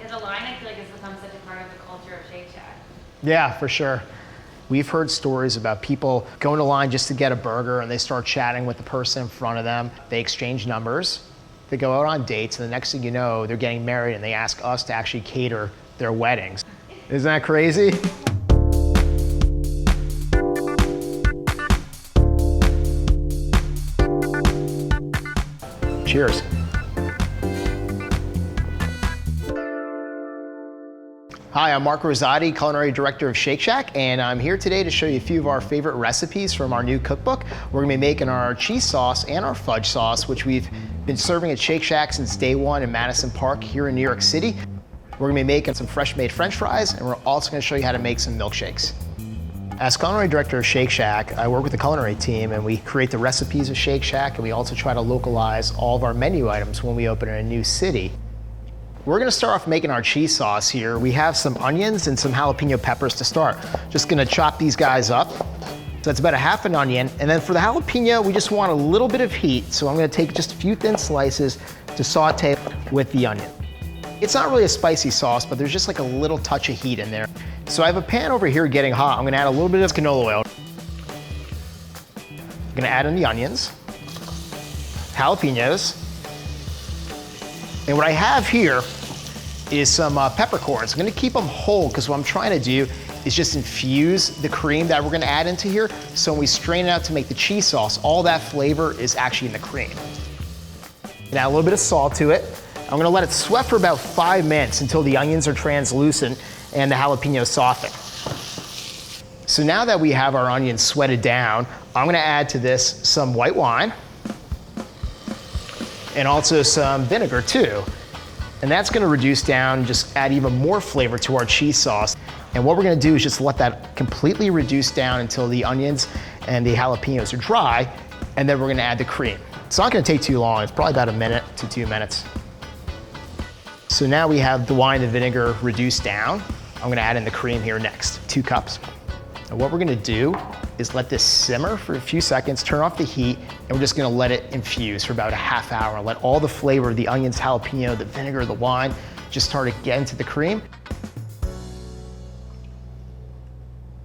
Because the line, I feel like, has become such a part of the culture of Shake Shack. Yeah, for sure. We've heard stories about people going to line just to get a burger and they start chatting with the person in front of them. They exchange numbers, they go out on dates, and the next thing you know, they're getting married and they ask us to actually cater their weddings. Isn't that crazy? Cheers. Hi, I'm Mark Rosati, Culinary Director of Shake Shack, and I'm here today to show you a few of our favorite recipes from our new cookbook. We're gonna be making our cheese sauce and our fudge sauce, which we've been serving at Shake Shack since day one in Madison Park here in New York City. We're gonna be making some fresh-made French fries, and we're also gonna show you how to make some milkshakes. As Culinary Director of Shake Shack, I work with the culinary team and we create the recipes of Shake Shack, and we also try to localize all of our menu items when we open in a new city. We're gonna start off making our cheese sauce here. We have some onions and some jalapeno peppers to start. Just gonna chop these guys up. So that's about a half an onion. And then for the jalapeno, we just want a little bit of heat. So I'm gonna take just a few thin slices to saute with the onion. It's not really a spicy sauce, but there's just like a little touch of heat in there. So I have a pan over here getting hot. I'm gonna add a little bit of canola oil. I'm gonna add in the onions, jalapenos, and what I have here is some peppercorns. I'm gonna keep them whole because what I'm trying to do is just infuse the cream that we're gonna add into here. So when we strain it out to make the cheese sauce, all that flavor is actually in the cream. And add a little bit of salt to it. I'm gonna let it sweat for about 5 minutes until the onions are translucent and the jalapenos soften. So now that we have our onions sweated down, I'm gonna add to this some white wine and also some vinegar too. And that's gonna reduce down, just add even more flavor to our cheese sauce. And what we're gonna do is just let that completely reduce down until the onions and the jalapenos are dry, and then we're gonna add the cream. It's not gonna take too long, it's probably about 1 to 2 minutes. So now we have the wine and vinegar reduced down. I'm gonna add in the cream here next, 2 cups. And what we're gonna do is let this simmer for a few seconds, turn off the heat, and we're just gonna let it infuse for about a half hour. Let all the flavor, the onions, jalapeno, the vinegar, the wine, just start to get into the cream.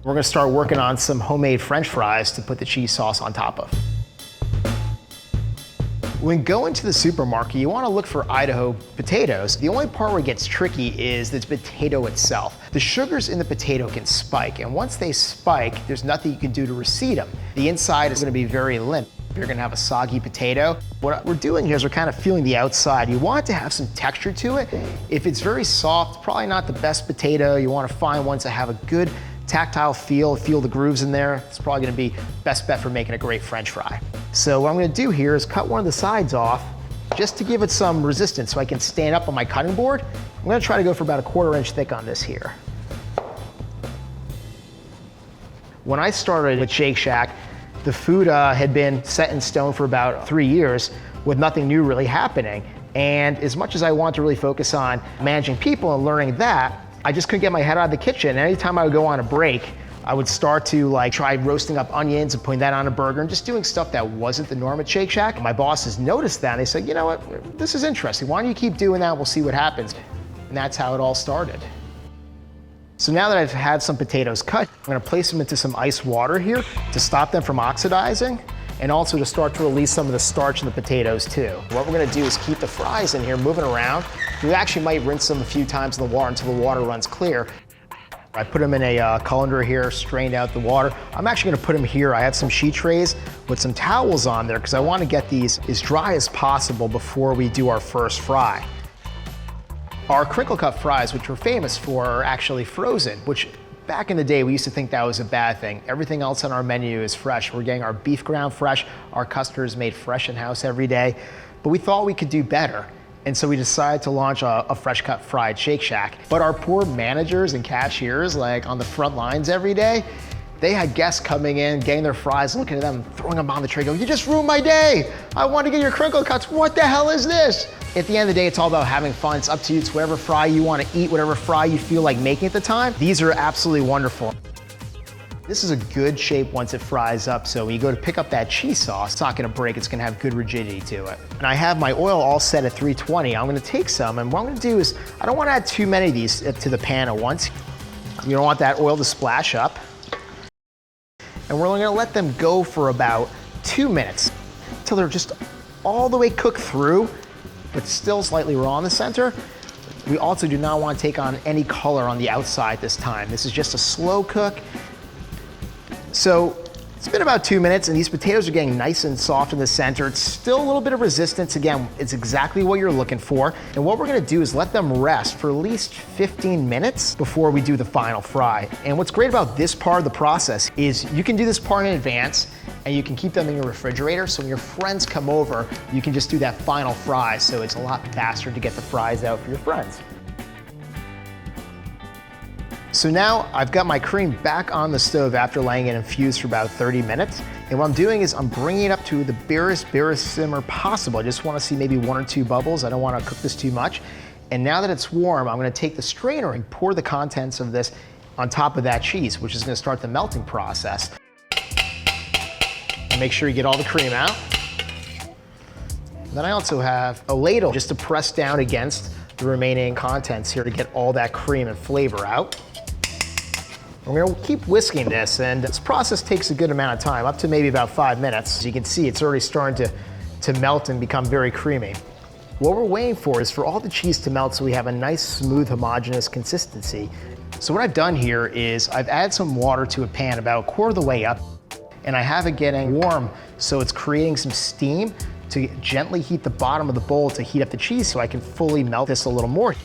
We're gonna start working on some homemade French fries to put the cheese sauce on top of. When going to the supermarket, you wanna look for Idaho potatoes. The only part where it gets tricky is the potato itself. The sugars in the potato can spike, and once they spike, there's nothing you can do to recede them. The inside is gonna be very limp. You're gonna have a soggy potato. What we're doing here is we're kind of feeling the outside. You want it to have some texture to it. If it's very soft, probably not the best potato. You wanna find ones that have a good tactile feel the grooves in there. It's probably gonna be best bet for making a great French fry. So what I'm gonna do here is cut one of the sides off just to give it some resistance so I can stand up on my cutting board. I'm gonna try to go for about 1/4 inch thick on this here. When I started with Shake Shack, the food had been set in stone for about 3 years with nothing new really happening. And as much as I want to really focus on managing people and learning that, I just couldn't get my head out of the kitchen. And anytime I would go on a break, I would start to try roasting up onions and putting that on a burger and just doing stuff that wasn't the norm at Shake Shack. My bosses noticed that and they said, you know what, this is interesting. Why don't you keep doing that? We'll see what happens. And that's how it all started. So now that I've had some potatoes cut, I'm gonna place them into some ice water here to stop them from oxidizing and also to start to release some of the starch in the potatoes too. What we're gonna do is keep the fries in here moving around. We actually might rinse them a few times in the water until the water runs clear. I put them in a colander here, strained out the water. I'm actually gonna put them here. I have some sheet trays with some towels on there because I wanna get these as dry as possible before we do our first fry. Our crinkle cut fries, which we're famous for, are actually frozen, which back in the day, we used to think that was a bad thing. Everything else on our menu is fresh. We're getting our beef ground fresh. Our custards made fresh in-house every day, but we thought we could do better. And so we decided to launch a fresh cut fried Shake Shack. But our poor managers and cashiers, like on the front lines every day, they had guests coming in, getting their fries, looking at them, throwing them on the tray, going, you just ruined my day. I want to get your crinkle cuts. What the hell is this? At the end of the day, it's all about having fun. It's up to you. It's whatever fry you want to eat, whatever fry you feel like making at the time. These are absolutely wonderful. This is a good shape once it fries up, so when you go to pick up that cheese sauce, it's not gonna break, it's gonna have good rigidity to it. And I have my oil all set at 320. I'm gonna take some, and what I'm gonna do is, I don't wanna add too many of these to the pan at once. You don't want that oil to splash up. And we're only gonna let them go for about 2 minutes, until they're just all the way cooked through, but still slightly raw in the center. We also do not wanna take on any color on the outside this time. This is just a slow cook. So it's been about 2 minutes and these potatoes are getting nice and soft in the center. It's still a little bit of resistance. Again, it's exactly what you're looking for. And what we're gonna do is let them rest for at least 15 minutes before we do the final fry. And what's great about this part of the process is you can do this part in advance and you can keep them in your refrigerator. So when your friends come over, you can just do that final fry. So it's a lot faster to get the fries out for your friends. So now I've got my cream back on the stove after letting it infuse for about 30 minutes. And what I'm doing is I'm bringing it up to the barest simmer possible. I just wanna see maybe 1 or 2 bubbles. I don't wanna cook this too much. And now that it's warm, I'm gonna take the strainer and pour the contents of this on top of that cheese, which is gonna start the melting process. And make sure you get all the cream out. Then I also have a ladle just to press down against the remaining contents here to get all that cream and flavor out. We're gonna keep whisking this, and this process takes a good amount of time, up to maybe about 5 minutes. As you can see, it's already starting to melt and become very creamy. What we're waiting for is for all the cheese to melt so we have a nice, smooth, homogeneous consistency. So what I've done here is I've added some water to a pan about 1/4 of the way up, and I have it getting warm, so it's creating some steam to gently heat the bottom of the bowl to heat up the cheese so I can fully melt this a little more.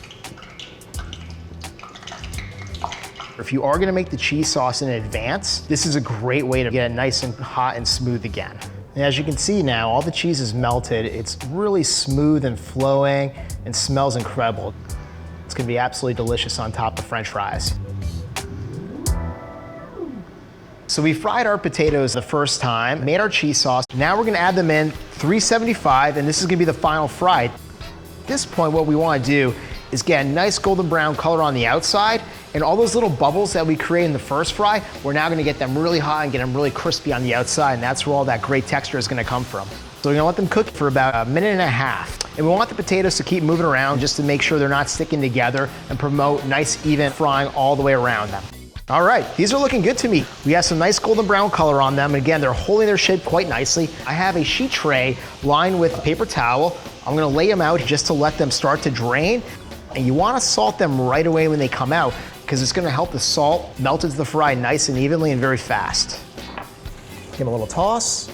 If you are gonna make the cheese sauce in advance, this is a great way to get it nice and hot and smooth again. And as you can see now, all the cheese is melted. It's really smooth and flowing and smells incredible. It's gonna be absolutely delicious on top of French fries. So we fried our potatoes the first time, made our cheese sauce. Now we're gonna add them in 375, and this is gonna be the final fry. At this point, what we wanna do is get a nice golden brown color on the outside, and all those little bubbles that we created in the first fry, we're now gonna get them really hot and get them really crispy on the outside, and that's where all that great texture is gonna come from. So we're gonna let them cook for about 1.5 minutes. And we want the potatoes to keep moving around just to make sure they're not sticking together and promote nice, even frying all the way around them. All right, these are looking good to me. We have some nice golden brown color on them. And again, they're holding their shape quite nicely. I have a sheet tray lined with a paper towel. I'm gonna lay them out just to let them start to drain. And you wanna salt them right away when they come out, because it's gonna help the salt melt into the fry nice and evenly and very fast. Give them a little toss.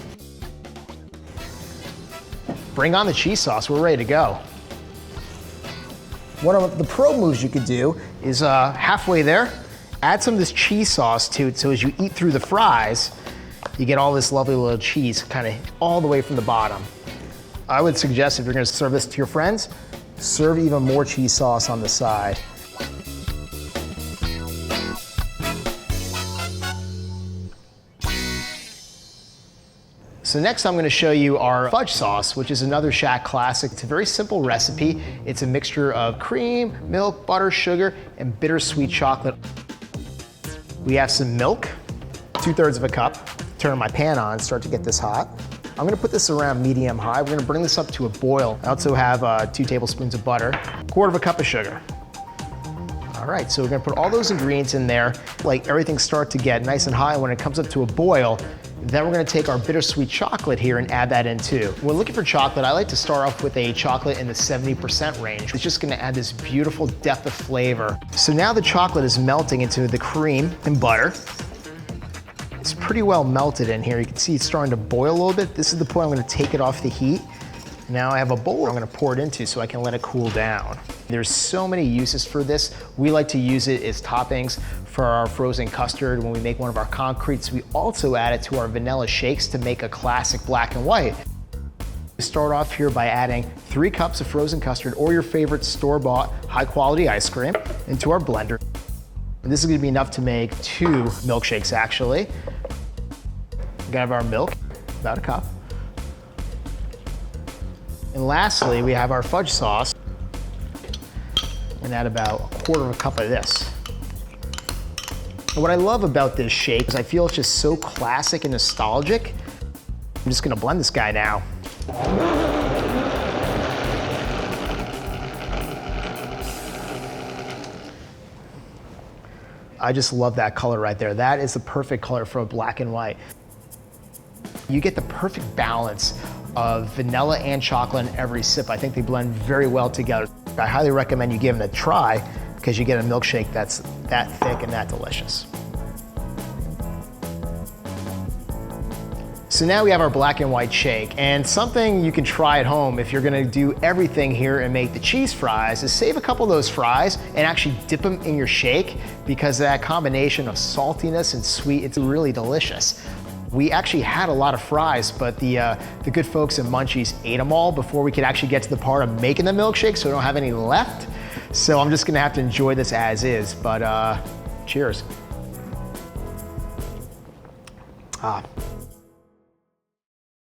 Bring on the cheese sauce, we're ready to go. One of the pro moves you could do is halfway there, add some of this cheese sauce to it, so as you eat through the fries, you get all this lovely little cheese kind of all the way from the bottom. I would suggest if you're gonna serve this to your friends, serve even more cheese sauce on the side. So next I'm gonna show you our fudge sauce, which is another Shack classic. It's a very simple recipe. It's a mixture of cream, milk, butter, sugar, and bittersweet chocolate. We have some milk, 2/3 of a cup. Turn my pan on, start to get this hot. I'm gonna put this around medium high. We're gonna bring this up to a boil. I also have 2 tablespoons of butter, 1/4 of a cup of sugar. All right, so we're gonna put all those ingredients in there, like everything start to get nice and high. And when it comes up to a boil, then we're gonna take our bittersweet chocolate here and add that in too. When we're looking for chocolate, I like to start off with a chocolate in the 70% range. It's just gonna add this beautiful depth of flavor. So now the chocolate is melting into the cream and butter. It's pretty well melted in here. You can see it's starting to boil a little bit. This is the point I'm gonna take it off the heat. Now I have a bowl I'm gonna pour it into so I can let it cool down. There's so many uses for this. We like to use it as toppings for our frozen custard when we make one of our concretes. We also add it to our vanilla shakes to make a classic black and white. We start off here by adding 3 cups of frozen custard or your favorite store-bought high-quality ice cream into our blender. And this is gonna be enough to make 2 milkshakes actually. We're gonna have our milk, about a cup. And lastly, we have our fudge sauce. And add about 1/4 of a cup of this. And what I love about this shake is I feel it's just so classic and nostalgic. I'm just gonna blend this guy now. I just love that color right there. That is the perfect color for a black and white. You get the perfect balance of vanilla and chocolate in every sip. I think they blend very well together. I highly recommend you give them a try because you get a milkshake that's that thick and that delicious. So now we have our black and white shake, and something you can try at home if you're gonna do everything here and make the cheese fries is save a couple of those fries and actually dip them in your shake, because that combination of saltiness and sweet, it's really delicious. We actually had a lot of fries, but the good folks at Munchies ate them all before we could actually get to the part of making the milkshake, so we don't have any left. So I'm just gonna have to enjoy this as is, but cheers. Ah.